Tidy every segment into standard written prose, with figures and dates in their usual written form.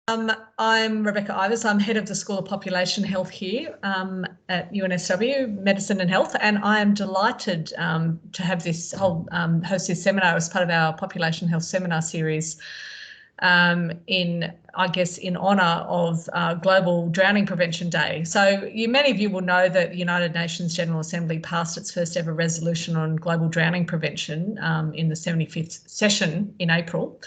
I'm Rebecca Ivers. I'm head of the School of Population Health here at UNSW, Medicine and Health, and I am delighted to have this whole host this seminar as part of our Population Health Seminar series in honour of Global Drowning Prevention Day. So many of you will know that the United Nations General Assembly passed its first ever resolution on global drowning prevention in the 75th session in April.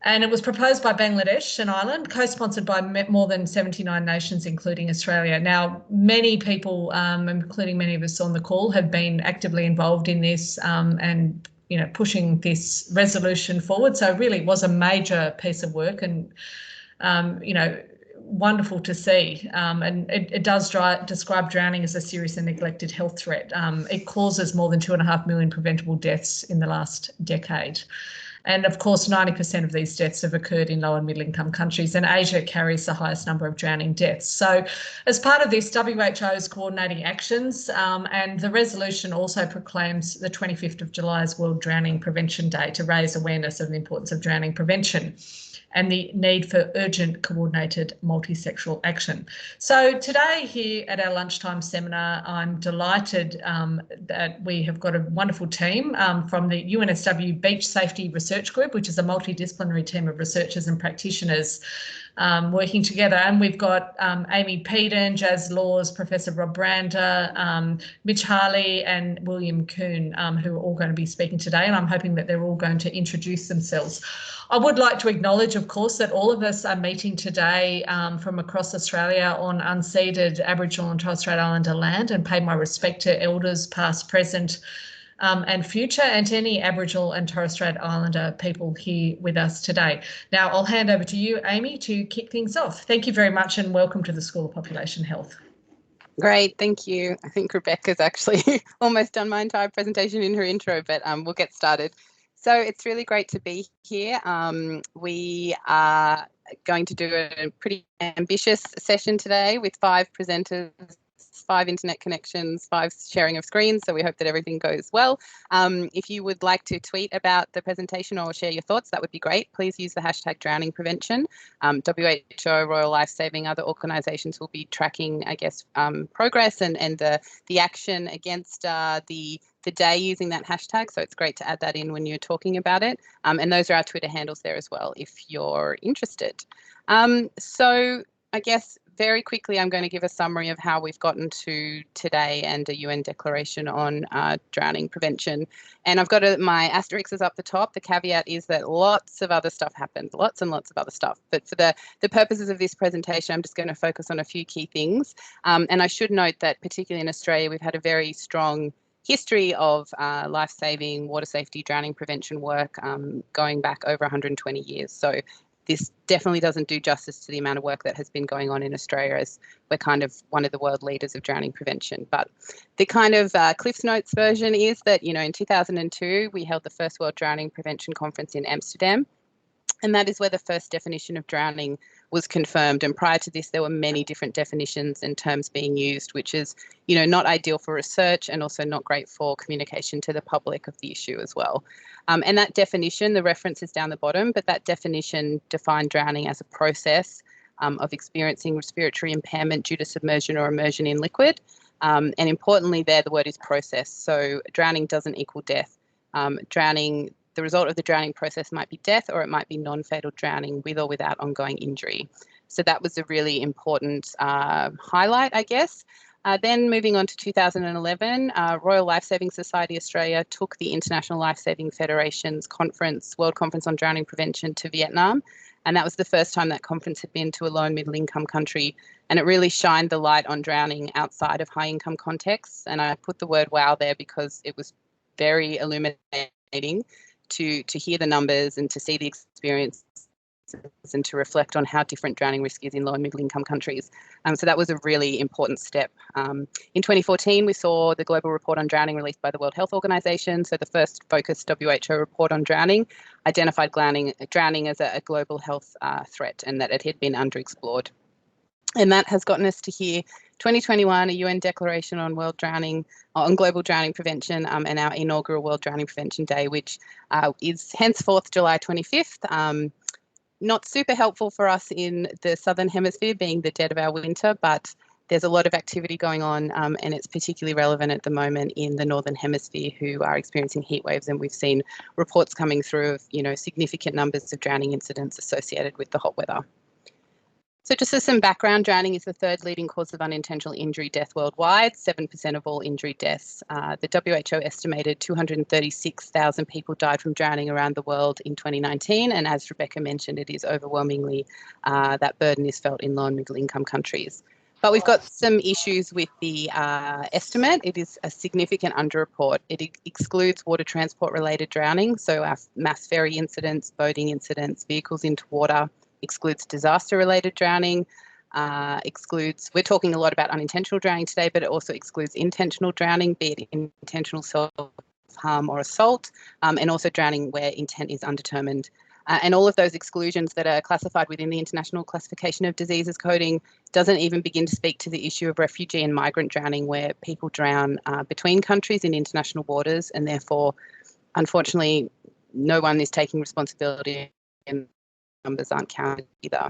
And it was proposed by Bangladesh, an island, co-sponsored by more than 79 nations, including Australia. Now, many people, including many of us on the call, have been actively involved in this and pushing this resolution forward. So it really was a major piece of work and, wonderful to see. And it does describe drowning as a serious and neglected health threat. It causes more than 2.5 million preventable deaths in the last decade. And of course, 90% of these deaths have occurred in low and middle income countries, and Asia carries the highest number of drowning deaths. So as part of this, WHO is coordinating actions, and the resolution also proclaims the 25th of July as World Drowning Prevention Day to raise awareness of the importance of drowning prevention and the need for urgent, coordinated, multi-sectoral action. So today here at our lunchtime seminar, I'm delighted that we have got a wonderful team from the UNSW Beach Safety Research Group, which is a multidisciplinary team of researchers and practitioners working together. And we've got Amy Peden, Jaz Lawes, Professor Rob Brander, Mitch Harley and William Koon, who are all going to be speaking today. And I'm hoping that they're all going to introduce themselves. I would like to acknowledge, of course, that all of us are meeting today from across Australia on unceded Aboriginal and Torres Strait Islander land, and pay my respect to elders past, present and future, and to any Aboriginal and Torres Strait Islander people here with us today. Now, I'll hand over to you, Amy, to kick things off. Thank you very much and welcome to the School of Population Health. Great, thank you. I think Rebecca's actually almost done my entire presentation in her intro, but we'll get started. So it's really great to be here. We are going to do a pretty ambitious session today with 5 presenters, 5 internet connections, 5 sharing of screens. So we hope that everything goes well. If you would like to tweet about the presentation or share your thoughts, that would be great. Please use the hashtag drowning prevention. WHO, Royal Lifesaving, other organisations will be tracking, I guess, progress and the action against the day using that hashtag. So it's great to add that in when you're talking about it. And those are our Twitter handles there as well, if you're interested. So I guess very quickly, I'm going to give a summary of how we've gotten to today and a UN declaration on drowning prevention. And I've got my asterisks up the top. The caveat is that lots of other stuff happened, lots and lots of other stuff. But for the purposes of this presentation, I'm just going to focus on a few key things. And I should note that particularly in Australia, we've had a very strong history of life-saving, water safety, drowning prevention work going back over 120 years. So this definitely doesn't do justice to the amount of work that has been going on in Australia, as we're kind of one of the world leaders of drowning prevention. But the kind of Cliff's Notes version is that, in 2002, we held the first World Drowning Prevention Conference in Amsterdam. And that is where the first definition of drowning was confirmed. And prior to this, there were many different definitions and terms being used, which is, not ideal for research and also not great for communication to the public of the issue as well. And that definition, the reference is down the bottom, but that definition defined drowning as a process of experiencing respiratory impairment due to submersion or immersion in liquid. And importantly there, the word is process. So drowning doesn't equal death. The result of the drowning process might be death, or it might be non-fatal drowning with or without ongoing injury. So that was a really important highlight, I guess. Then moving on to 2011, Royal Lifesaving Society Australia took the International Lifesaving Federation's World Conference on Drowning Prevention to Vietnam. And that was the first time that conference had been to a low and middle income country. And it really shined the light on drowning outside of high income contexts. And I put the word wow there because it was very illuminating to hear the numbers and to see the experience and to reflect on how different drowning risk is in low and middle income countries. So that was a really important step. In 2014, we saw the Global Report on Drowning released by the World Health Organization. So the first focused WHO report on drowning identified drowning as a global health threat and that it had been underexplored. And that has gotten us to here, 2021, a UN declaration on global drowning prevention, and our inaugural World Drowning Prevention Day, which is henceforth July 25th. not super helpful for us in the southern hemisphere, being the dead of our winter, but there's a lot of activity going on, and it's particularly relevant at the moment in the northern hemisphere, who are experiencing heat waves, and we've seen reports coming through of, you know, significant numbers of drowning incidents associated with the hot weather. So just as some background, drowning is the third leading cause of unintentional injury death worldwide, 7% of all injury deaths. The WHO estimated 236,000 people died from drowning around the world in 2019. And as Rebecca mentioned, it is overwhelmingly, that burden is felt in low and middle income countries. But we've got some issues with the estimate. It is a significant underreport. It excludes water transport related drowning. So our mass ferry incidents, boating incidents, vehicles into water, excludes disaster-related drowning, excludes, we're talking a lot about unintentional drowning today, but it also excludes intentional drowning, be it intentional self-harm or assault, and also drowning where intent is undetermined. And all of those exclusions that are classified within the International Classification of Diseases coding doesn't even begin to speak to the issue of refugee and migrant drowning, where people drown between countries in international waters, and therefore, unfortunately, no one is taking responsibility and numbers aren't counted either.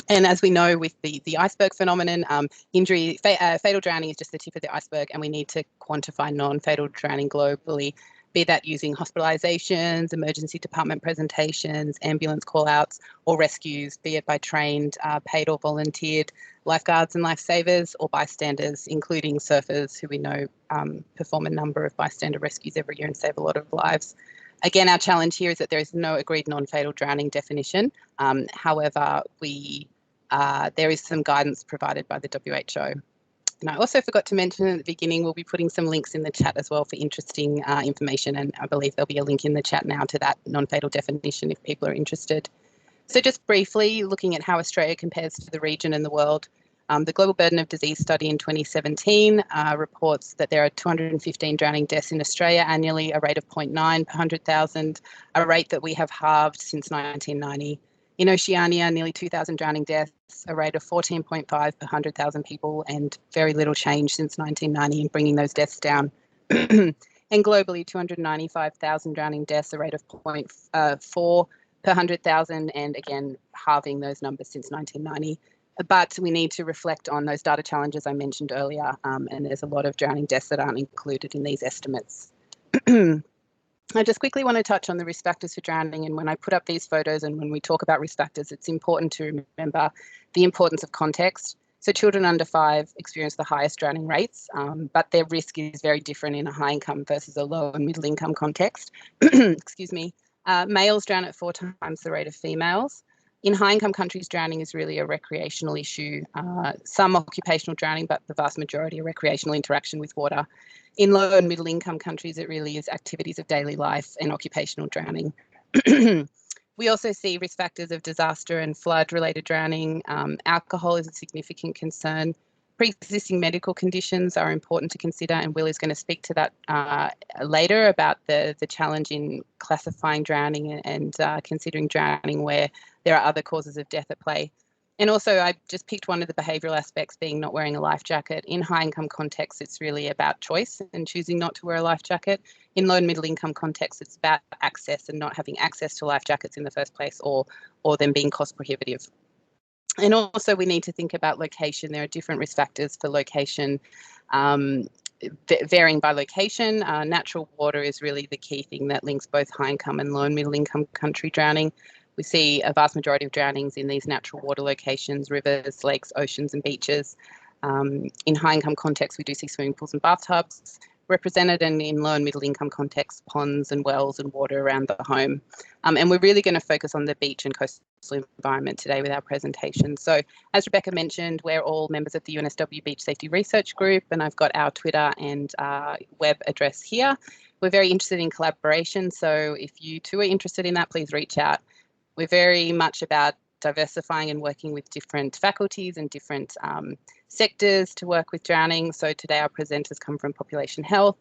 And as we know with the iceberg phenomenon, fatal drowning is just the tip of the iceberg, and we need to quantify non-fatal drowning globally, be that using hospitalizations, emergency department presentations, ambulance call-outs, or rescues, be it by trained, paid or volunteered lifeguards and lifesavers, or bystanders, including surfers, who we know perform a number of bystander rescues every year and save a lot of lives. Again, our challenge here is that there is no agreed non-fatal drowning definition. However, there is some guidance provided by the WHO. And I also forgot to mention at the beginning, we'll be putting some links in the chat as well for interesting information. And I believe there'll be a link in the chat now to that non-fatal definition if people are interested. So just briefly looking at how Australia compares to the region and the world. The Global Burden of Disease study in 2017 reports that there are 215 drowning deaths in Australia annually, a rate of 0.9 per 100,000, a rate that we have halved since 1990. In Oceania, nearly 2,000 drowning deaths, a rate of 14.5 per 100,000 people, and very little change since 1990 in bringing those deaths down. And globally, 295,000 drowning deaths, a rate of 0.4 per 100,000, and again, halving those numbers since 1990. But we need to reflect on those data challenges I mentioned earlier, and there's a lot of drowning deaths that aren't included in these estimates. I just quickly want to touch on the risk factors for drowning, and when I put up these photos and when we talk about risk factors, it's important to remember the importance of context. So children under 5 experience the highest drowning rates, but their risk is very different in a high income versus a low and middle income context. Excuse me. Males drown at 4 times the rate of females. In high-income countries, drowning is really a recreational issue. Some occupational drowning, but the vast majority are recreational interaction with water. In low and middle-income countries, it really is activities of daily life and occupational drowning. We also see risk factors of disaster and flood-related drowning. Alcohol is a significant concern. Pre-existing medical conditions are important to consider, and Will is going to speak to that later about the challenge in classifying drowning and considering drowning where there are other causes of death at play. And also, I just picked one of the behavioural aspects being not wearing a life jacket. In high-income contexts, it's really about choice and choosing not to wear a life jacket. In low and middle-income contexts, it's about access and not having access to life jackets in the first place, or them being cost prohibitive. And also, we need to think about location. There are different risk factors for location, varying by location. Natural water is really the key thing that links both high-income and low and middle-income country drowning. We see a vast majority of drownings in these natural water locations, rivers, lakes, oceans, and beaches. In high-income contexts, we do see swimming pools and bathtubs represented, and in low and middle-income contexts, ponds and wells and water around the home. And we're really going to focus on the beach and coastal environment today with our presentation. So as Rebecca mentioned, we're all members of the UNSW Beach Safety Research Group, and I've got our Twitter and web address here. We're very interested in collaboration, so if you too are interested in that, please reach out. We're very much about diversifying and working with different faculties and different sectors to work with drowning. So today our presenters come from population health,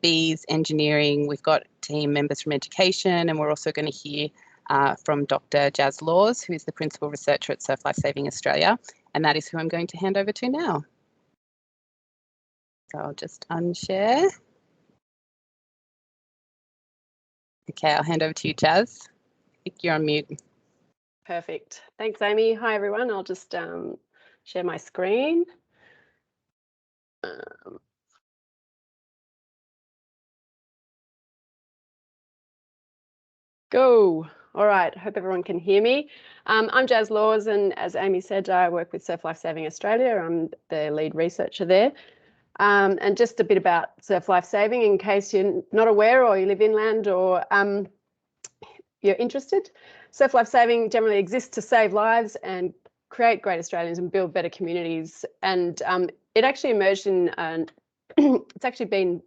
bees, engineering. We've got team members from education, and we're also going to hear from Dr. Jaz Lawes, who is the principal researcher at Surf Life Saving Australia, and that is who I'm going to hand over to now. So I'll just unshare. Okay, I'll hand over to you, Jaz. I think you're on mute. Perfect. Thanks, Amy. Hi, everyone. I'll just share my screen. Go. All right. Hope everyone can hear me. I'm Jaz Lawes, and as Amy said, I work with Surf Life Saving Australia. I'm the lead researcher there. And just a bit about surf life saving in case you're not aware or you live inland or you're interested. Surf life saving generally exists to save lives and create great Australians and build better communities. And it actually emerged in, it's actually been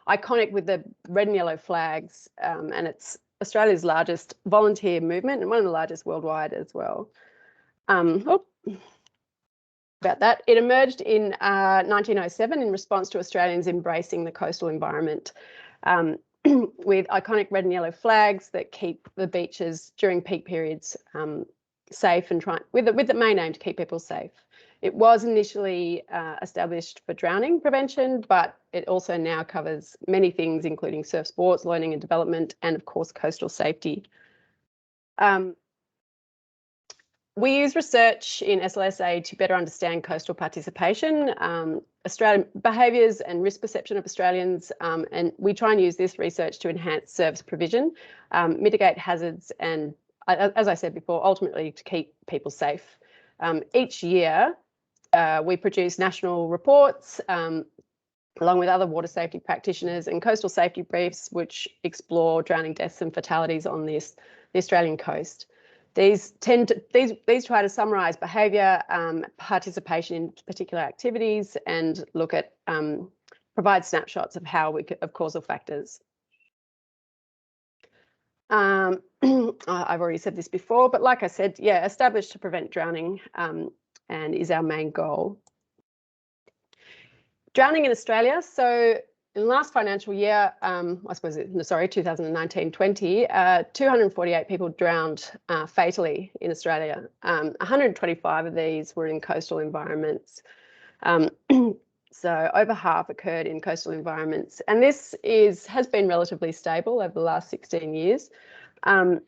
iconic with the red and yellow flags, and it's Australia's largest volunteer movement and one of the largest worldwide as well. About that. It emerged in 1907 in response to Australians embracing the coastal environment with iconic red and yellow flags that keep the beaches during peak periods safe and with the main aim to keep people safe. It was initially established for drowning prevention, but it also now covers many things, including surf sports, learning and development, and of course, coastal safety. We use research in SLSA to better understand coastal participation, Australian behaviours and risk perception of Australians, and we try and use this research to enhance service provision, mitigate hazards, and as I said before, ultimately to keep people safe. Each year, we produce national reports along with other water safety practitioners and coastal safety briefs, which explore drowning deaths and fatalities on the Australian coast. These try to summarise behaviour, participation in particular activities, and look at provide snapshots of of causal factors. I've already said this before, but like I said, yeah, established to prevent drowning and is our main goal. Drowning in Australia. So in the last financial year, I suppose, sorry, 2019-20, 248 people drowned fatally in Australia. 125 of these were in coastal environments. So over half occurred in coastal environments. And this has been relatively stable over the last 16 years. And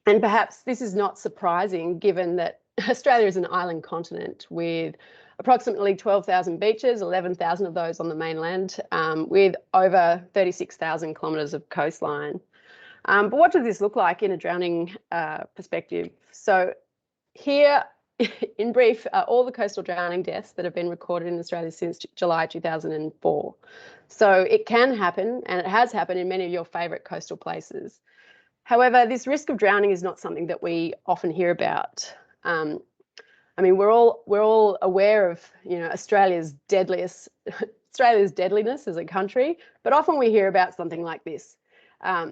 perhaps this is not surprising given that Australia is an island continent with approximately 12,000 beaches, 11,000 of those on the mainland, with over 36,000 kilometres of coastline. But what does this look like in a drowning perspective? So here, in brief, all the coastal drowning deaths that have been recorded in Australia since July 2004. So it can happen, and it has happened in many of your favourite coastal places. However, this risk of drowning is not something that we often hear about. I mean, we're all aware of, you know, Australia's deadliness as a country, but often we hear about something like this.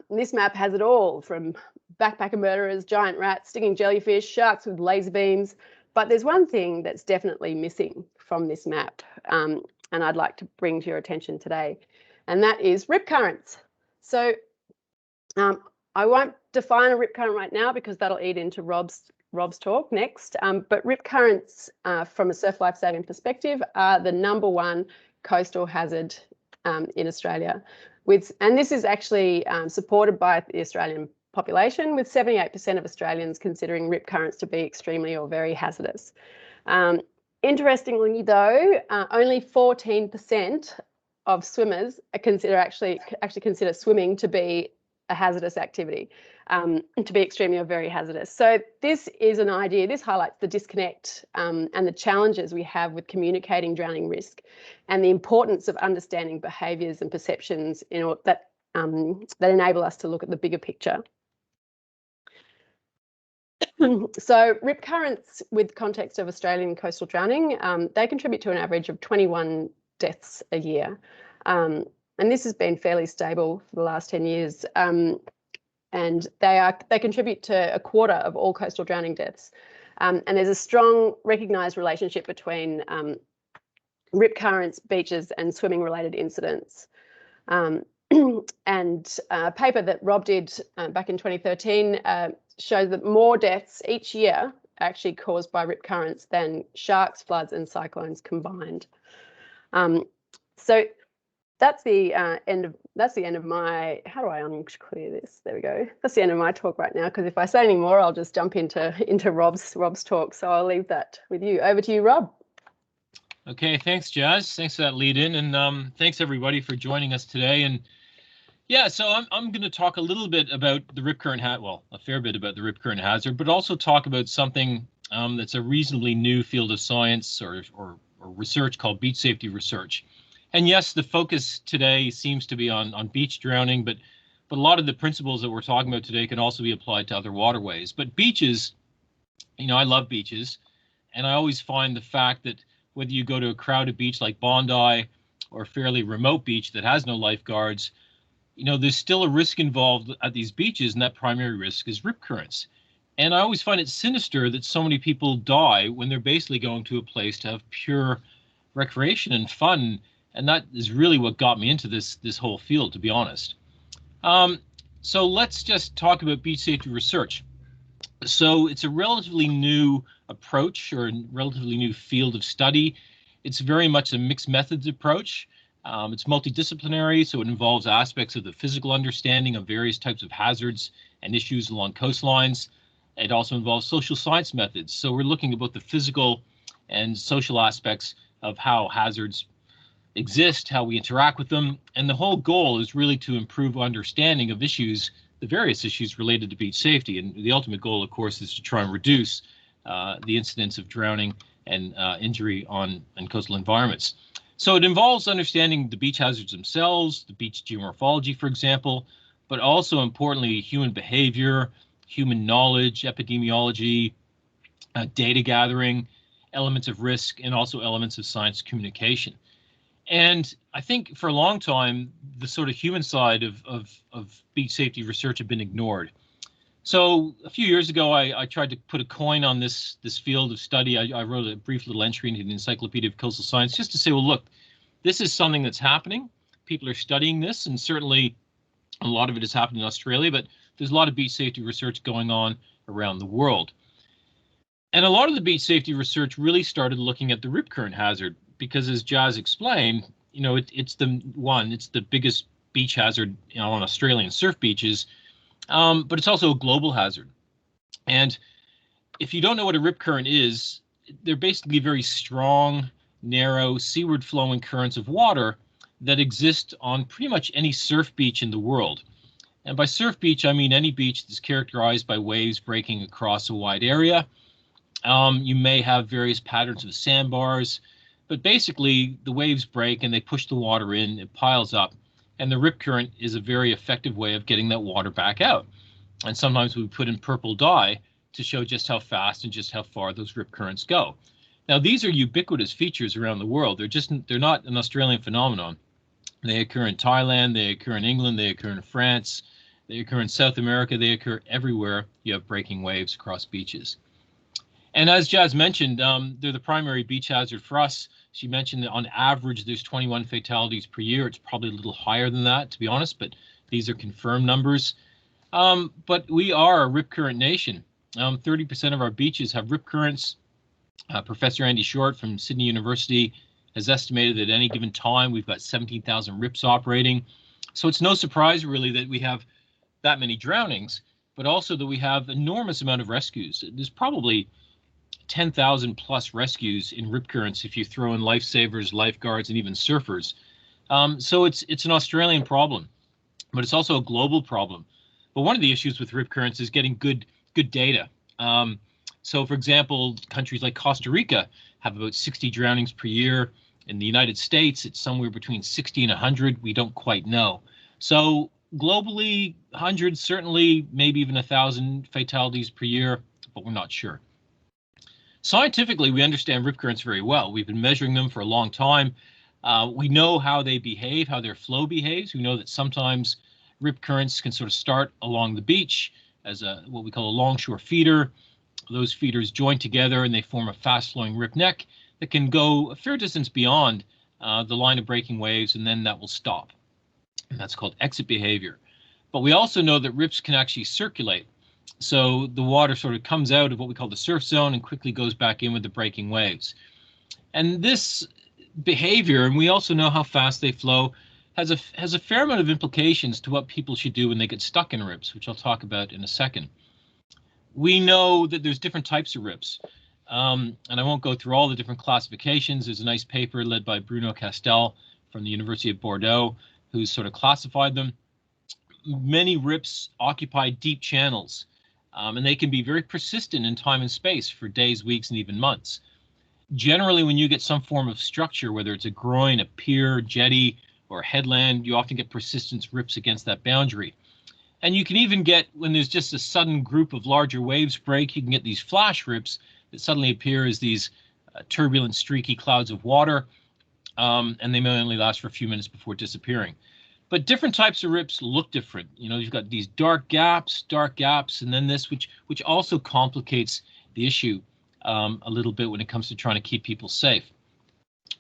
This map has it all, from backpacker murderers, giant rats, stinging jellyfish, sharks with laser beams. But there's one thing that's definitely missing from this map, and I'd like to bring to your attention today, and that is rip currents. So I won't define a rip current right now because that'll eat into Rob's talk next, but rip currents from a surf life saving perspective are the #1 coastal hazard in Australia. And this is actually supported by the Australian population, with 78% of Australians considering rip currents to be extremely or very hazardous. Interestingly though, only 14% of swimmers actually consider swimming to be a hazardous activity, to be extremely or very hazardous. So this is an idea, this highlights the disconnect and the challenges we have with communicating drowning risk and the importance of understanding behaviours and perceptions that enable us to look at the bigger picture. So rip currents, with context of Australian coastal drowning, they contribute to an average of 21 deaths a year. And this has been fairly stable for the last 10 years. And they contribute to a quarter of all coastal drowning deaths. And there's a strong recognised relationship between rip currents, beaches, and swimming-related incidents. And a paper that Rob did back in 2013 showed that more deaths each year are actually caused by rip currents than sharks, floods, and cyclones combined. So that's the end of my, how do I unclear this? There we go. That's the end of my talk right now, because if I say any more, I'll just jump into Rob's talk. So I'll leave that with you. Over to you, Rob. Okay, thanks, Jaz. Thanks for that lead in, and thanks everybody for joining us today. And yeah, so I'm going to talk a little bit about the rip current a fair bit about the rip current hazard, but also talk about something that's a reasonably new field of science or research called beach safety research. And yes, the focus today seems to be on beach drowning, but a lot of the principles that we're talking about today can also be applied to other waterways. But beaches, I love beaches, and I always find the fact that whether you go to a crowded beach like Bondi or a fairly remote beach that has no lifeguards, there's still a risk involved at these beaches, and that primary risk is rip currents. And I always find it sinister that so many people die when they're basically going to a place to have pure recreation and fun. And that is really what got me into this whole field, to be honest. So let's just talk about beach safety research. So it's a relatively new approach or a relatively new field of study. It's very much a mixed methods approach. It's multidisciplinary, so it involves aspects of the physical understanding of various types of hazards and issues along coastlines. It also involves social science methods. So we're looking at both the physical and social aspects of how hazards exist, how we interact with them. And the whole goal is really to improve understanding of issues, the various issues related to beach safety. And the ultimate goal, of course, is to try and reduce the incidence of drowning and injury in coastal environments. So it involves understanding the beach hazards themselves, the beach geomorphology, for example, but also importantly, human behavior, human knowledge, epidemiology, data gathering, elements of risk, and also elements of science communication. And I think for a long time, the sort of human side of beach safety research had been ignored. So a few years ago, I tried to put a coin on this field of study. I wrote a brief little entry into the Encyclopedia of Coastal Science just to say, well, look, this is something that's happening. People are studying this, and certainly a lot of it has happened in Australia, but there's a lot of beach safety research going on around the world. And a lot of the beach safety research really started looking at the rip current hazard because, as Jaz explained, it's the biggest beach hazard on Australian surf beaches, but it's also a global hazard. And if you don't know what a rip current is, they're basically very strong, narrow, seaward flowing currents of water that exist on pretty much any surf beach in the world. And by surf beach, I mean any beach that's characterized by waves breaking across a wide area. You may have various patterns of sandbars, but basically the waves break and they push the water in, it piles up, and the rip current is a very effective way of getting that water back out. And sometimes we put in purple dye to show just how fast and just how far those rip currents go. Now, these are ubiquitous features around the world. They're not an Australian phenomenon. They occur in Thailand, they occur in England, they occur in France, they occur in South America, they occur everywhere you have breaking waves across beaches. And as Jaz mentioned, they're the primary beach hazard for us. She mentioned that on average, there's 21 fatalities per year. It's probably a little higher than that, to be honest, but these are confirmed numbers. But we are a rip current nation. 30% of our beaches have rip currents. Professor Andy Short from Sydney University has estimated that at any given time, we've got 17,000 rips operating. So it's no surprise, really, that we have that many drownings, but also that we have enormous amount of rescues. There's probably 10,000 plus rescues in rip currents if you throw in lifesavers, lifeguards, and even surfers. So it's an Australian problem, but it's also a global problem. But one of the issues with rip currents is getting good data. So, for example, countries like Costa Rica have about 60 drownings per year. In the United States, it's somewhere between 60 and 100. We don't quite know. So globally, 100, certainly, maybe even 1,000 fatalities per year, but we're not sure. Scientifically, we understand rip currents very well. We've been measuring them for a long time. We know how they behave, how their flow behaves. We know that sometimes rip currents can sort of start along the beach as what we call a longshore feeder. Those feeders join together and they form a fast-flowing rip neck that can go a fair distance beyond the line of breaking waves, and then that will stop. And that's called exit behavior. But we also know that rips can actually circulate. So the water sort of comes out of what we call the surf zone and quickly goes back in with the breaking waves. And this behavior, and we also know how fast they flow, has a fair amount of implications to what people should do when they get stuck in rips, which I'll talk about in a second. We know that there's different types of rips, and I won't go through all the different classifications. There's a nice paper led by Bruno Castel from the University of Bordeaux, who's sort of classified them. Many rips occupy deep channels, and they can be very persistent in time and space for days, weeks, and even months. Generally, when you get some form of structure, whether it's a groin, a pier, jetty, or a headland, you often get persistence rips against that boundary. And you can even get, when there's just a sudden group of larger waves break, you can get these flash rips that suddenly appear as these turbulent, streaky clouds of water, and they may only last for a few minutes before disappearing. But different types of rips look different. You know, you've got these dark gaps, and then this, which also complicates the issue a little bit when it comes to trying to keep people safe.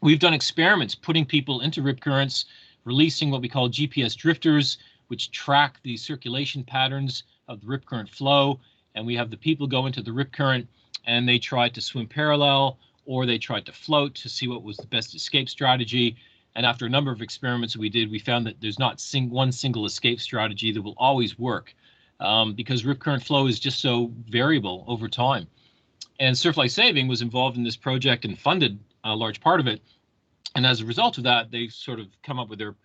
We've done experiments putting people into rip currents, releasing what we call GPS drifters, which track the circulation patterns of the rip current flow. And we have the people go into the rip current and they try to swim parallel, or they tried to float to see what was the best escape strategy. And after a number of experiments we did, we found that there's not one single escape strategy that will always work, because rip current flow is just so variable over time. And Surf Life Saving was involved in this project and funded a large part of it. And as a result of that, they sort of come up with their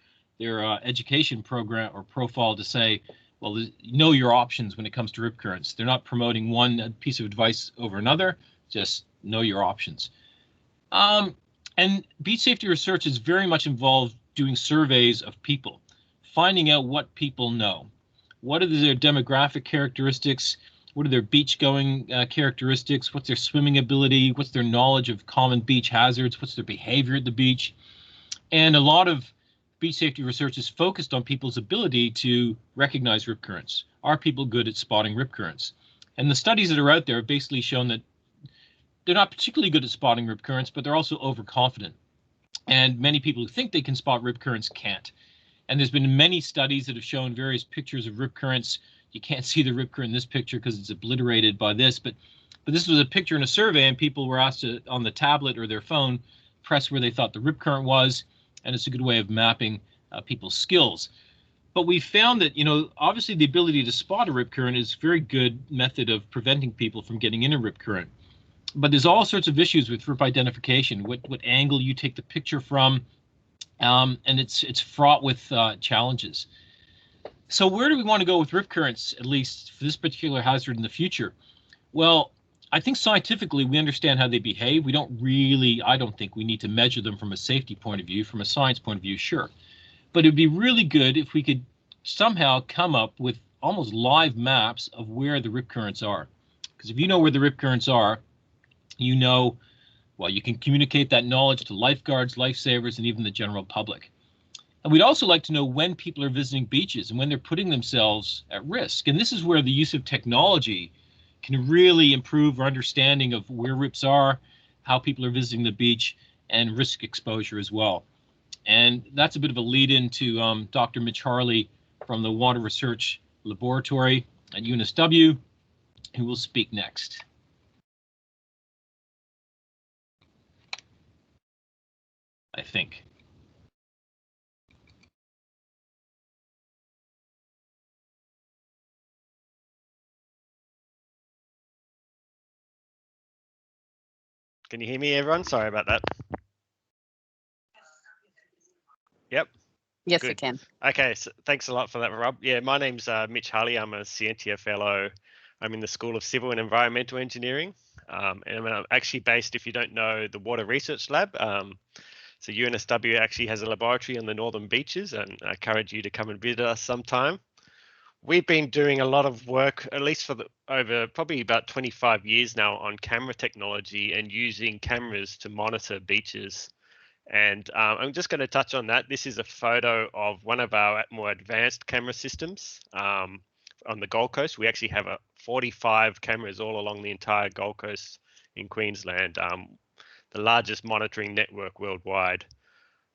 education program or profile to say, well, know your options when it comes to rip currents. They're not promoting one piece of advice over another, just know your options. And beach safety research is very much involved doing surveys of people, finding out what people know. What are their demographic characteristics? What are their beach going characteristics? What's their swimming ability? What's their knowledge of common beach hazards? What's their behavior at the beach? And a lot of beach safety research is focused on people's ability to recognize rip currents. Are people good at spotting rip currents? And the studies that are out there have basically shown that they're not particularly good at spotting rip currents, but they're also overconfident. And many people who think they can spot rip currents can't. And there's been many studies that have shown various pictures of rip currents. You can't see the rip current in this picture because it's obliterated by this, but this was a picture in a survey, and people were asked to, on the tablet or their phone, press where they thought the rip current was, and it's a good way of mapping people's skills. But we found that, you know, obviously the ability to spot a rip current is a very good method of preventing people from getting in a rip current. But there's all sorts of issues with rip identification, what angle you take the picture from, and it's fraught with challenges. So where do we want to go with rip currents, at least for this particular hazard in the future? Well, I think scientifically we understand how they behave. We don't really, I don't think we need to measure them from a safety point of view. From a science point of view, sure. But it'd be really good if we could somehow come up with almost live maps of where the rip currents are. Because if you know where the rip currents are, you know, well, you can communicate that knowledge to lifeguards, lifesavers, and even the general public. And we'd also like to know when people are visiting beaches and when they're putting themselves at risk. And this is where the use of technology can really improve our understanding of where rips are, how people are visiting the beach, and risk exposure as well. And that's a bit of a lead into Dr. Mitch Harley from the Water Research Laboratory at UNSW, who will speak next. I think. Can you hear me, everyone? Sorry about that. Yep. Yes, Good. I can. Okay, so thanks a lot for that, Rob. Yeah, my name's Mitch Harley. I'm a Scientia Fellow. I'm in the School of Civil and Environmental Engineering. And I'm actually based, if you don't know, the Water Research Lab. So UNSW actually has a laboratory on the northern beaches, and I encourage you to come and visit us sometime. We've been doing a lot of work, at least for over probably about 25 years now, on camera technology and using cameras to monitor beaches. And I'm just going to touch on that. This is a photo of one of our more advanced camera systems on the Gold Coast. We actually have 45 cameras all along the entire Gold Coast in Queensland, the largest monitoring network worldwide.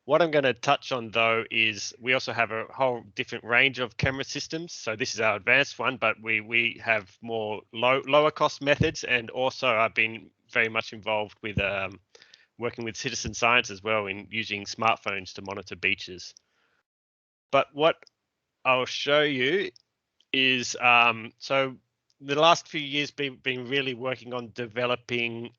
What I'm going to touch on, though, is we also have a whole different range of camera systems. So this is our advanced one, but we have more lower cost methods, and also I've been very much involved with working with citizen science as well in using smartphones to monitor beaches. But what I'll show you is, so the last few years been really working on developing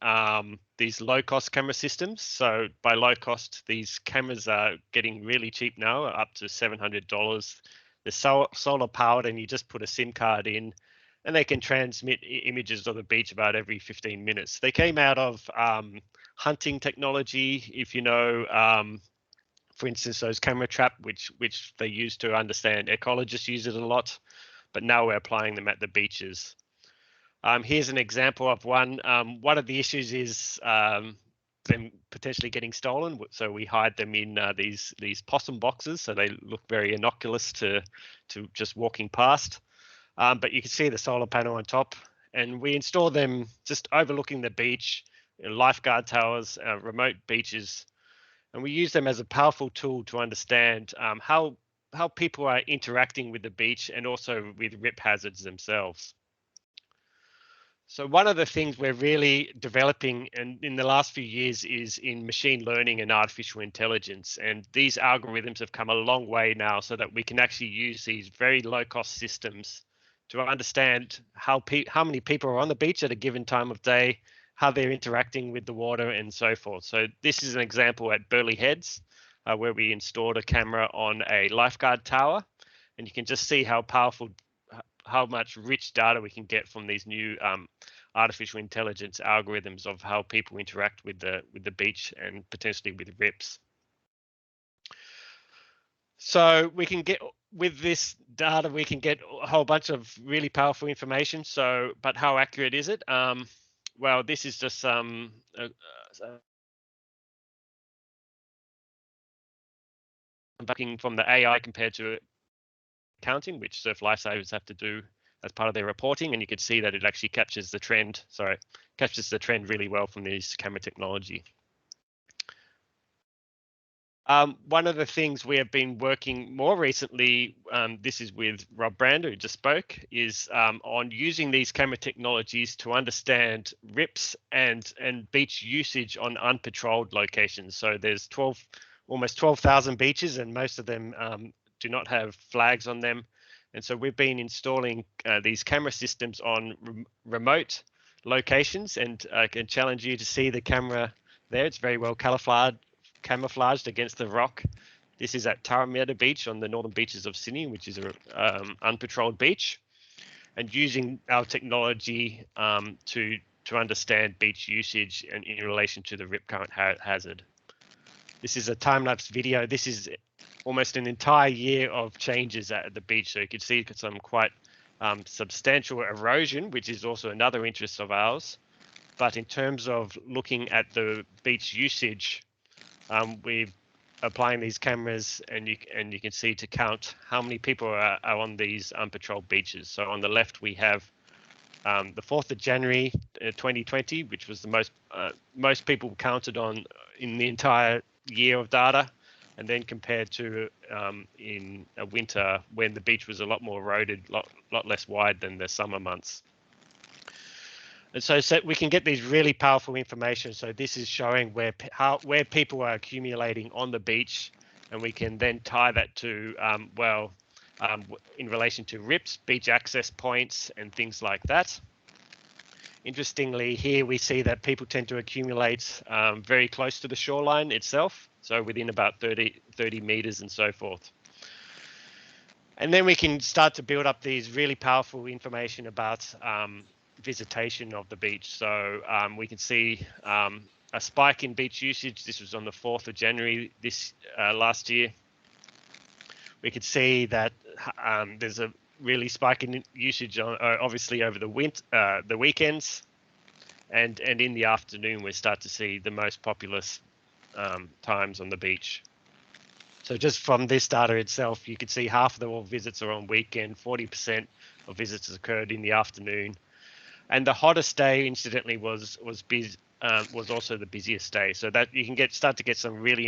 these low-cost camera systems. So by low cost, these cameras are getting really cheap now, up to $700. They're solar powered, and you just put a SIM card in, and they can transmit images of the beach about every 15 minutes. They came out of hunting technology, if you know. For instance, those camera trap, which they use to understand. Ecologists use it a lot, but now we're applying them at the beaches. Here's an example of one. One of the issues is them potentially getting stolen. So we hide them in these possum boxes, so they look very innocuous to just walking past. But you can see the solar panel on top, and we install them just overlooking the beach, lifeguard towers, remote beaches. And we use them as a powerful tool to understand how people are interacting with the beach and also with rip hazards themselves. So one of the things we're really developing in the last few years is in machine learning and artificial intelligence. And these algorithms have come a long way now so that we can actually use these very low cost systems to understand how many people are on the beach at a given time of day, how they're interacting with the water, and so forth. So this is an example at Burleigh Heads, where we installed a camera on a lifeguard tower, and you can just see how much rich data we can get from these new artificial intelligence algorithms of how people interact with the beach and potentially with rips. So we can get, with this data, we can get a whole bunch of really powerful information. So, but how accurate is it? Well, this is just from the AI compared to counting, which surf lifesavers have to do as part of their reporting, and you can see that it actually captures the trend. Sorry, captures the trend really well from this camera technology. One of the things we have been working more recently, this is with Rob Brander, who just spoke, is on using these camera technologies to understand rips and beach usage on unpatrolled locations. So there's almost 12,000 beaches, and most of them do not have flags on them. And so we've been installing these camera systems on remote locations, and I can challenge you to see the camera there. It's very well camouflaged against the rock. This is at Taramera Beach on the northern beaches of Sydney, which is a unpatrolled beach, and using our technology to understand beach usage and in relation to the rip current hazard. This is a time-lapse video. This is almost an entire year of changes at the beach, so you can see some quite substantial erosion, which is also another interest of ours. But in terms of looking at the beach usage, we're applying these cameras, and you can see to count how many people are on these unpatrolled beaches. So on the left we have the 4th of January 2020, which was the most people counted on in the entire year of data, and then compared to in a winter when the beach was a lot more eroded, lot less wide than the summer months. And so we can get these really powerful information. So this is showing where people are accumulating on the beach, and we can then tie that to in relation to rips, beach access points, and things like that. Interestingly, here we see that people tend to accumulate very close to the shoreline itself, so within about 30 meters and so forth. And then we can start to build up these really powerful information about visitation of the beach. So we can see a spike in beach usage. This was on the 4th of January last year. We could see that there's a really spike in usage obviously over the weekends, and in the afternoon we start to see the most populous times on the beach. So just from this data itself, you can see half of all visits are on weekend, 40% of visits occurred in the afternoon. And the hottest day, incidentally, was also the busiest day. So that you can start to get some really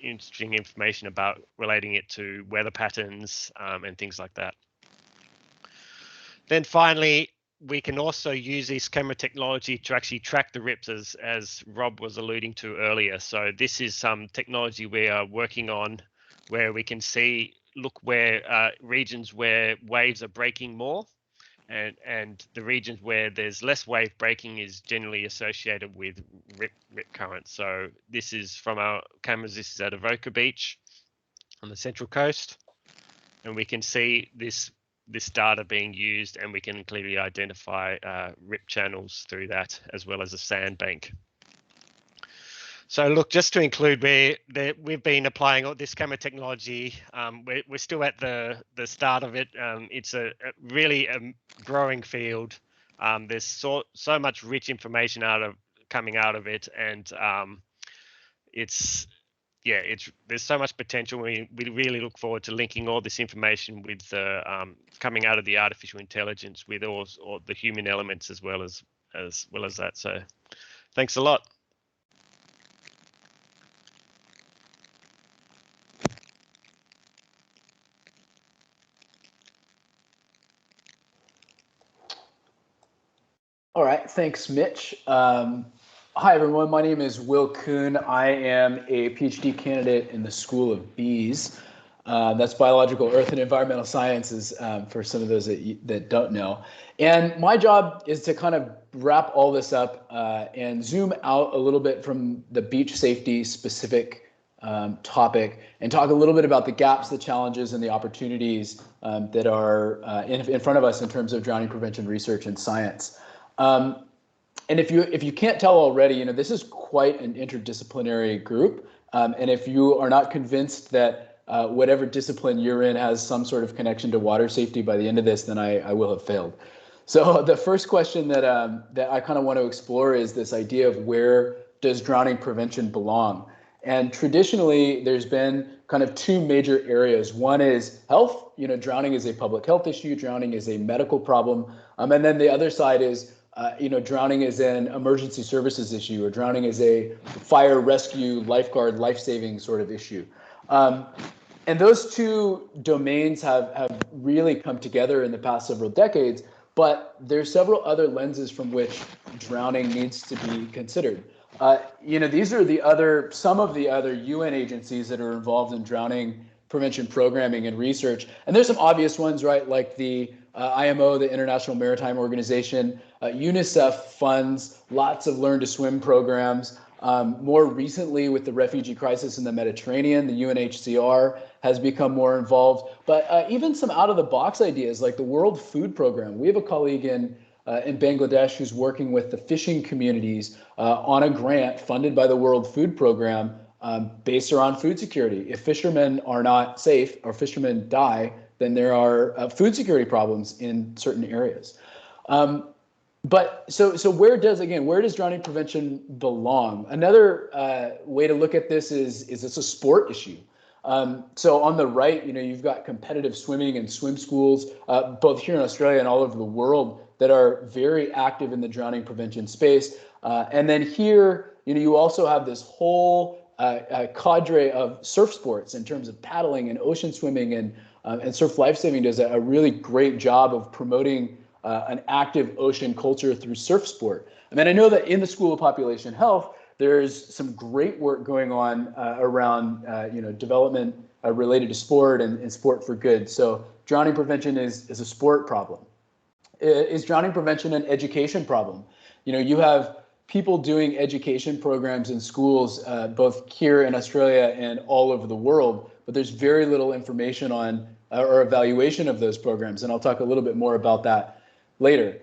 interesting information about relating it to weather patterns and things like that. Then finally, we can also use this camera technology to actually track the rips, as Rob was alluding to earlier. So this is some technology we are working on where we can see look where regions where waves are breaking more, and the regions where there's less wave breaking is generally associated with rip currents. So this is from our cameras. This is at Avoca Beach on the Central Coast, and we can see this data being used, and we can clearly identify rip channels through that, as well as a sandbank. So look, just to include, we've been applying all this camera technology. We're still at the start of it. It's a really growing field. There's so much rich information coming out of it, and there's so much potential. We really look forward to linking all this information with coming out of the artificial intelligence with all the human elements as well as that. So thanks a lot. All right, thanks, Mitch. Hi, everyone. My name is Will Koon. I am a PhD candidate in the School of Bees. That's Biological, Earth, and Environmental Sciences for some of those that don't know. And my job is to kind of wrap all this up and zoom out a little bit from the beach safety specific topic and talk a little bit about the gaps, the challenges, and the opportunities that are in front of us in terms of drowning prevention research and science. And if you can't tell already, this is quite an interdisciplinary group. And if you are not convinced that whatever discipline you're in has some sort of connection to water safety by the end of this, then I will have failed. So the first question that I kind of want to explore is this idea of where does drowning prevention belong? And traditionally, there's been kind of two major areas. One is health. Drowning is a public health issue. Drowning is a medical problem. And then the other side is drowning is an emergency services issue, or drowning is a fire, rescue, lifeguard, life-saving sort of issue. And those two domains have really come together in the past several decades, but there's several other lenses from which drowning needs to be considered. These are some of the other UN agencies that are involved in drowning prevention programming and research. And there's some obvious ones, right? Like the IMO, the International Maritime Organization, UNICEF funds lots of learn to swim programs. More recently, with the refugee crisis in the Mediterranean, the UNHCR has become more involved. But even some out of the box ideas like the World Food Program. We have a colleague in Bangladesh who's working with the fishing communities on a grant funded by the World Food Program based around food security. If fishermen are not safe or fishermen die, then there are food security problems in certain areas. But so where does drowning prevention belong? Another way to look at this is it's a sport issue. So on the right, you've got competitive swimming and swim schools, both here in Australia and all over the world, that are very active in the drowning prevention space. And then here, you also have this whole cadre of surf sports in terms of paddling and ocean swimming, and Surf Lifesaving does a really great job of promoting an active ocean culture through surf sport. I know that in the School of Population Health, there's some great work going on around development related to sport and sport for good. So drowning prevention is a sport problem. Is drowning prevention an education problem? You have people doing education programs in schools, both here in Australia and all over the world, but there's very little information on or evaluation of those programs. And I'll talk a little bit more about that later.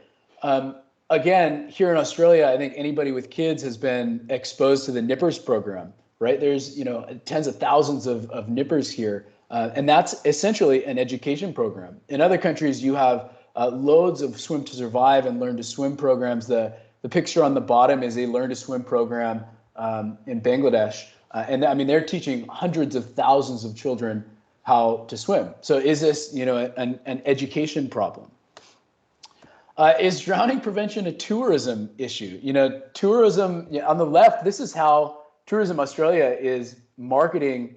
Again, here in Australia, I think anybody with kids has been exposed to the Nippers program, right? There's, tens of thousands of Nippers here. And that's essentially an education program. In other countries, you have loads of Swim to Survive and Learn to Swim programs. The picture on the bottom is a Learn to Swim program in Bangladesh. And they're teaching hundreds of thousands of children how to swim. So is this, an education problem? Is drowning prevention a tourism issue? Tourism, on the left, this is how Tourism Australia is marketing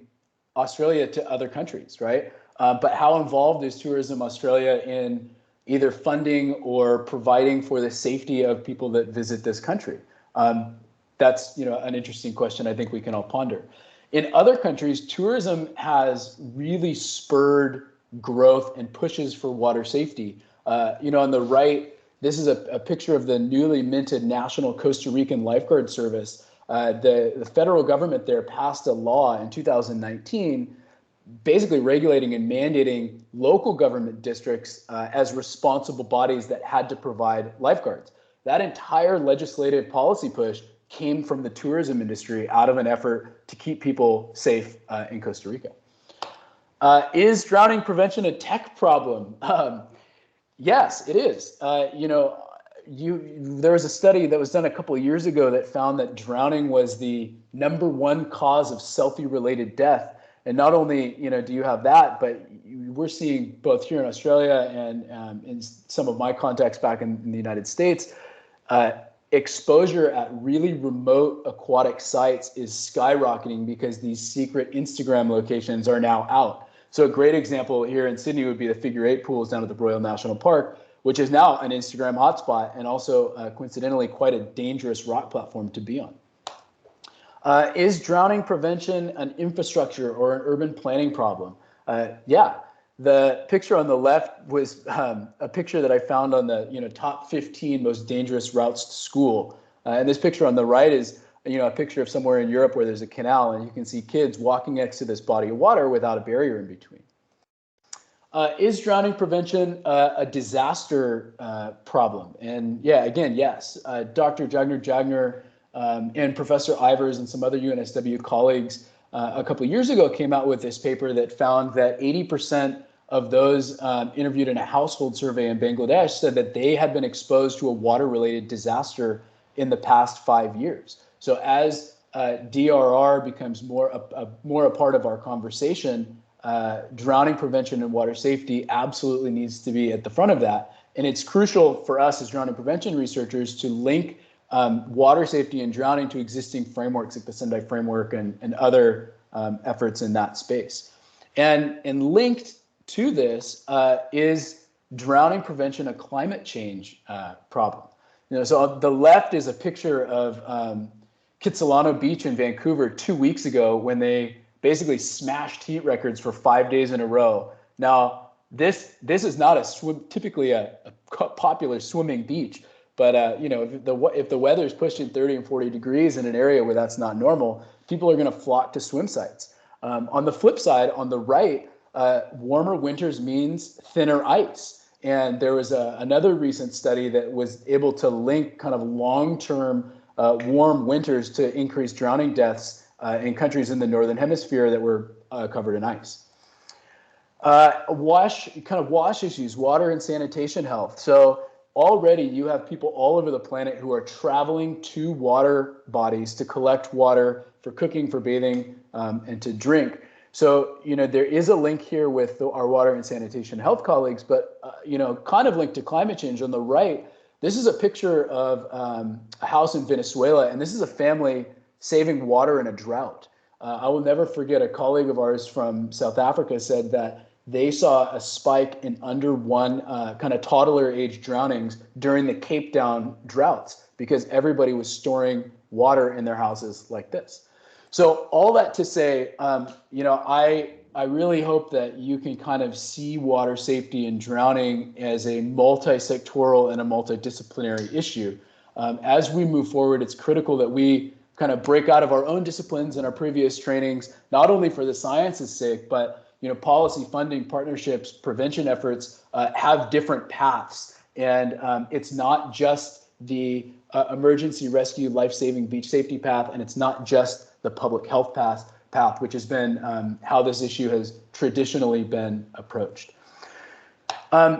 Australia to other countries, right? But how involved is Tourism Australia in either funding or providing for the safety of people that visit this country? That's an interesting question I think we can all ponder. In other countries, tourism has really spurred growth and pushes for water safety. On the right, this is a picture of the newly minted National Costa Rican Lifeguard Service. The federal government there passed a law in 2019 basically regulating and mandating local government districts as responsible bodies that had to provide lifeguards. That entire legislative policy push came from the tourism industry out of an effort to keep people safe in Costa Rica. Is drowning prevention a tech problem? Yes, it is. There was a study that was done a couple of years ago that found that drowning was the #1 cause of selfie-related death. And not only do you have that, but we're seeing both here in Australia and in some of my contacts back in the United States, exposure at really remote aquatic sites is skyrocketing because these secret Instagram locations are now out. So a great example here in Sydney would be the Figure 8 pools down at the Royal National Park, which is now an Instagram hotspot and also coincidentally quite a dangerous rock platform to be on. Is drowning prevention an infrastructure or an urban planning problem? Yeah, the picture on the left was a picture that I found on the top 15 most dangerous routes to school. And this picture on the right is a picture of somewhere in Europe where there's a canal, and you can see kids walking next to this body of water without a barrier in between. Is drowning prevention a disaster problem? And yeah, again, yes. Dr. Jagner and Professor Ivers and some other UNSW colleagues a couple of years ago came out with this paper that found that 80% of those interviewed in a household survey in Bangladesh said that they had been exposed to a water-related disaster in the past 5 years. So as DRR becomes more a part of our conversation, drowning prevention and water safety absolutely needs to be at the front of that. And it's crucial for us as drowning prevention researchers to link water safety and drowning to existing frameworks like the Sendai framework and other efforts in that space. And linked to this is drowning prevention a climate change problem. So on the left is a picture of Kitsilano Beach in Vancouver 2 weeks ago when they basically smashed heat records for 5 days in a row. Now, this is not typically a popular swimming beach, but if the weather is pushing 30 and 40 degrees in an area where that's not normal, people are going to flock to swim sites. On the flip side, on the right, warmer winters means thinner ice. And there was another recent study that was able to link kind of long-term warm winters to increased drowning deaths in countries in the Northern Hemisphere that were covered in ice. Wash issues, water and sanitation health. So already you have people all over the planet who are traveling to water bodies to collect water for cooking, for bathing, and to drink. So, there is a link here with our water and sanitation health colleagues, but, kind of linked to climate change. On the right, this is a picture of a house in Venezuela, and this is a family saving water in a drought. I will never forget a colleague of ours from South Africa said that they saw a spike in under one kind of toddler age drownings during the Cape Town droughts because everybody was storing water in their houses like this. So all that to say, I really hope that you can kind of see water safety and drowning as a multi-sectoral and a multidisciplinary issue. As we move forward, it's critical that we kind of break out of our own disciplines and our previous trainings, not only for the science's sake, but policy, funding, partnerships, prevention efforts have different paths. And it's not just the emergency rescue life-saving beach safety path, and it's not just the public health path, which has been how this issue has traditionally been approached.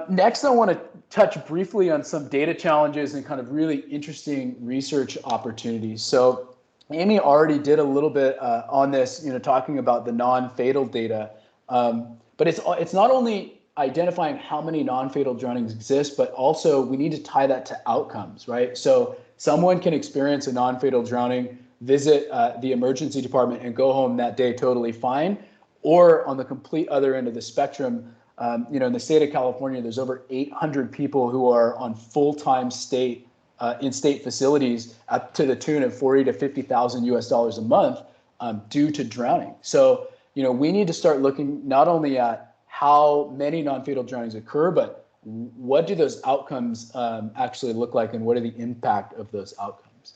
Next, I want to touch briefly on some data challenges and kind of really interesting research opportunities. So Amy already did a little bit on this, talking about the non-fatal data, but it's not only identifying how many non-fatal drownings exist, but also we need to tie that to outcomes, right? So someone can experience a non-fatal drowning, visit the emergency department and go home that day totally fine. Or on the complete other end of the spectrum, in the state of California, there's over 800 people who are on full-time in state facilities to the tune of $40,000 to $50,000 US a month due to drowning. So, we need to start looking not only at how many non-fatal drownings occur, but what do those outcomes actually look like, and what are the impact of those outcomes?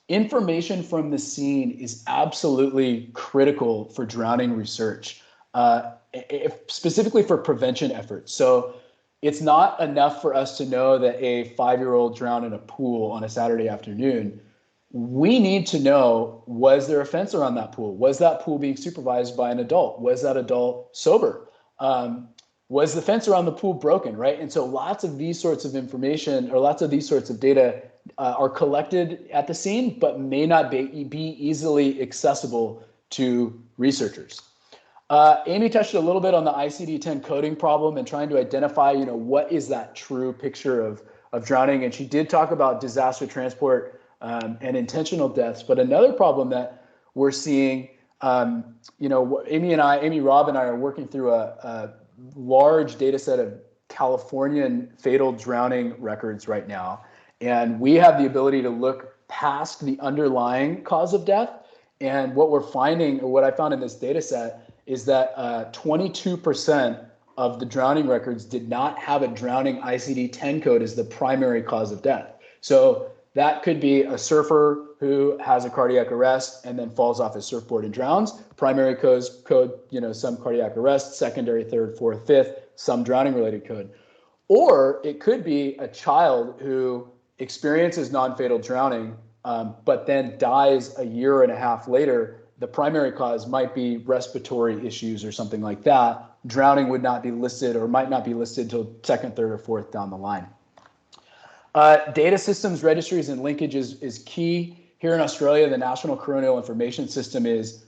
Information from the scene is absolutely critical for drowning research, specifically for prevention efforts. So it's not enough for us to know that a 5-year-old drowned in a pool on a Saturday afternoon. We need to know, was there a fence around that pool? Was that pool being supervised by an adult? Was that adult sober? Was the fence around the pool broken, right? And so lots of these sorts of information, or lots of these sorts of data are collected at the scene, but may not be easily accessible to researchers. Amy touched a little bit on the ICD-10 coding problem and trying to identify, what is that true picture of drowning. And she did talk about disaster transport and intentional deaths. But another problem that we're seeing, Amy, Rob, and I are working through a large data set of Californian fatal drowning records right now. And we have the ability to look past the underlying cause of death. And what we're finding, or what I found in this data set, is that 22% of the drowning records did not have a drowning ICD-10 code as the primary cause of death. So that could be a surfer who has a cardiac arrest and then falls off his surfboard and drowns. Primary code, some cardiac arrest, secondary, third, fourth, fifth, some drowning related code. Or it could be a child who experiences non-fatal drowning, but then dies a year and a half later. The primary cause might be respiratory issues or something like that. Drowning would not be listed, or might not be listed until second, third, or fourth down the line. Data systems, registries, and linkages is key. Here in Australia, the National Coronal Information System is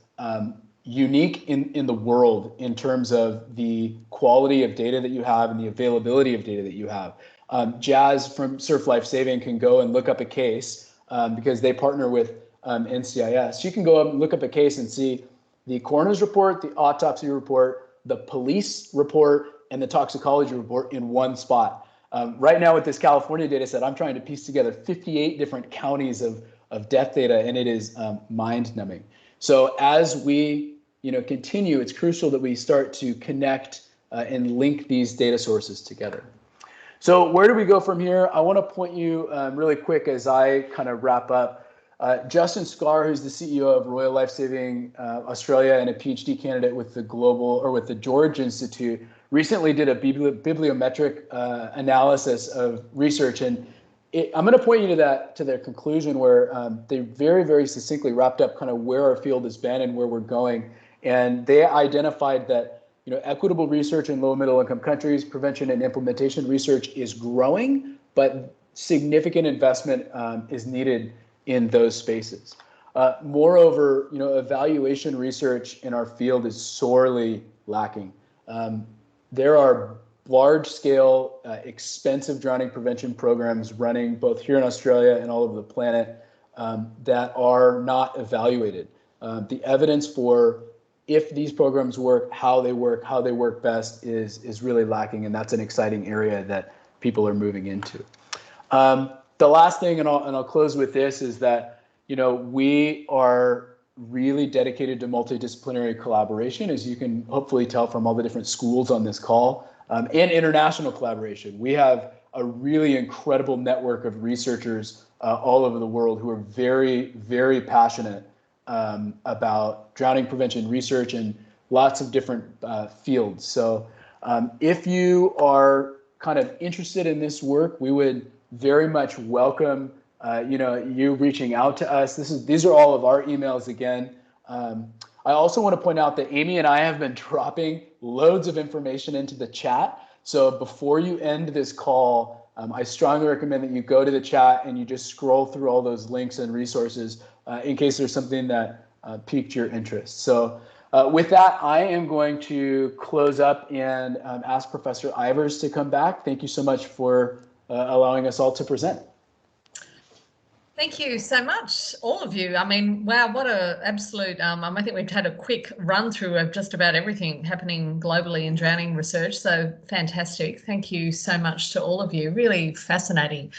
unique in the world in terms of the quality of data that you have and the availability of data that you have. Jaz from Surf Life Saving can go and look up a case because they partner with NCIS. You can go up and look up a case and see the coroner's report, the autopsy report, the police report, and the toxicology report in one spot. Right now with this California data set, I'm trying to piece together 58 different counties of death data, and it is mind-numbing. So as we continue, it's crucial that we start to connect and link these data sources together. So where do we go from here? I want to point you really quick as I kind of wrap up. Justin Scar, who's the CEO of Royal Lifesaving Australia and a PhD candidate with the George Institute, recently did a bibliometric analysis of research, and I'm going to point you to their conclusion where they very, very succinctly wrapped up kind of where our field has been and where we're going, and they identified that equitable research in low and middle income countries, prevention and implementation research is growing, but significant investment is needed in those spaces. Moreover, evaluation research in our field is sorely lacking. There are large-scale, expensive drowning prevention programs running both here in Australia and all over the planet that are not evaluated. The evidence for if these programs work, how they work best is really lacking, and that's an exciting area that people are moving into. The last thing, and I'll close with this, is that we are really dedicated to multidisciplinary collaboration, as you can hopefully tell from all the different schools on this call, and international collaboration. We have a really incredible network of researchers all over the world who are very, very passionate about drowning prevention research in lots of different fields. So if you are kind of interested in this work, we would very much welcome you reaching out to us. These are all of our emails again. I also want to point out that Amy and I have been dropping loads of information into the chat. So before you end this call, I strongly recommend that you go to the chat and you just scroll through all those links and resources in case there's something that piqued your interest. So with that, I am going to close up and ask Professor Ivers to come back. Thank you so much for allowing us all to present. Thank you so much, all of you. I mean, wow, what a absolute, I think we've had a quick run through of just about everything happening globally in drowning research. So fantastic. Thank you so much to all of you. Really fascinating.